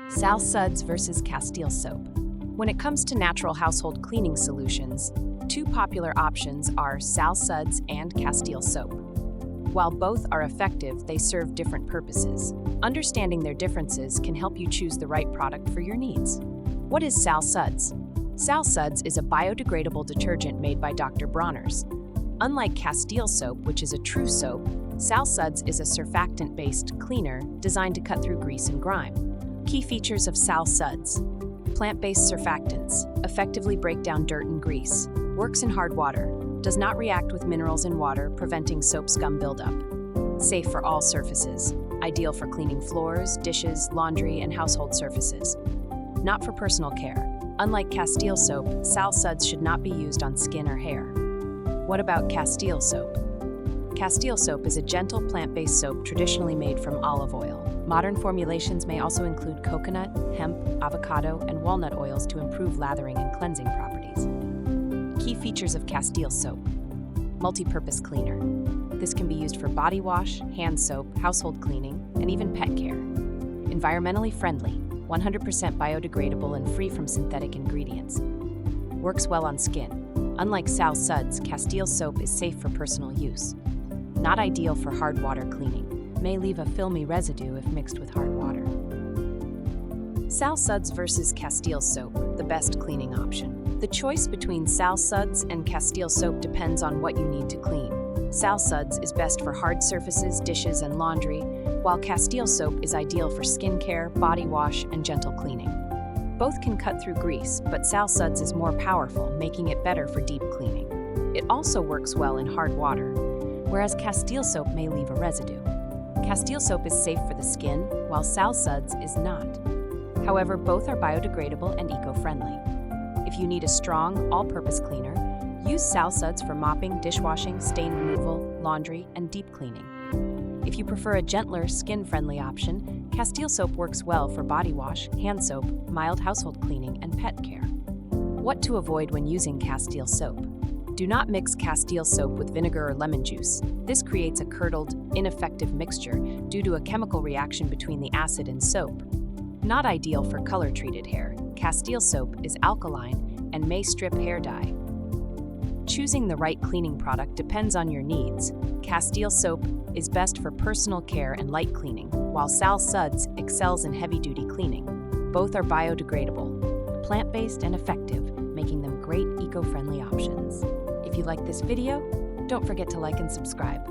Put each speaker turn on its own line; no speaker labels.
Sal Suds versus Castile soap. When it comes to natural household cleaning solutions, two popular options are Sal Suds and Castile soap. While both are effective, they serve different purposes. Understanding their differences can help you choose the right product for your needs. What is Sal Suds? Sal Suds is a biodegradable detergent made by Dr. Bronner's. Unlike Castile soap, which is a true soap, Sal Suds is a surfactant-based cleaner designed to cut through grease and grime. Key features of Sal Suds: plant-based surfactants, effectively break down dirt and grease, works in hard water, does not react with minerals in water, preventing soap scum buildup. Safe for all surfaces, ideal for cleaning floors, dishes, laundry, and household surfaces. Not for personal care. Unlike Castile soap, Sal Suds should not be used on skin or hair. What about Castile soap? Castile soap is a gentle plant-based soap traditionally made from olive oil. Modern formulations may also include coconut, hemp, avocado, and walnut oils to improve lathering and cleansing properties. Key features of Castile soap: multi-purpose cleaner. This can be used for body wash, hand soap, household cleaning, and even pet care. Environmentally friendly, 100% biodegradable and free from synthetic ingredients. Works well on skin. Unlike Sal Suds, Castile soap is safe for personal use. Not ideal for hard water cleaning. May leave a filmy residue if mixed with hard water. Sal Suds versus Castile soap, the best cleaning option. The choice between Sal Suds and Castile soap depends on what you need to clean. Sal Suds is best for hard surfaces, dishes, and laundry, while Castile soap is ideal for skincare, body wash, and gentle cleaning. Both can cut through grease, but Sal Suds is more powerful, making it better for deep cleaning. It also works well in hard water, whereas Castile soap may leave a residue. Castile soap is safe for the skin, while Sal Suds is not. However, both are biodegradable and eco-friendly. If you need a strong, all-purpose cleaner, use Sal Suds for mopping, dishwashing, stain removal, laundry, and deep cleaning. If you prefer a gentler, skin-friendly option, Castile soap works well for body wash, hand soap, mild household cleaning, and pet care. What to avoid when using Castile soap? Do not mix Castile soap with vinegar or lemon juice. This creates a curdled, ineffective mixture due to a chemical reaction between the acid and soap. Not ideal for color-treated hair. Castile soap is alkaline and may strip hair dye. Choosing the right cleaning product depends on your needs. Castile soap is best for personal care and light cleaning, while Sal Suds excels in heavy-duty cleaning. Both are biodegradable, plant-based, and effective, making them great eco-friendly options. If you like this video, don't forget to like and subscribe.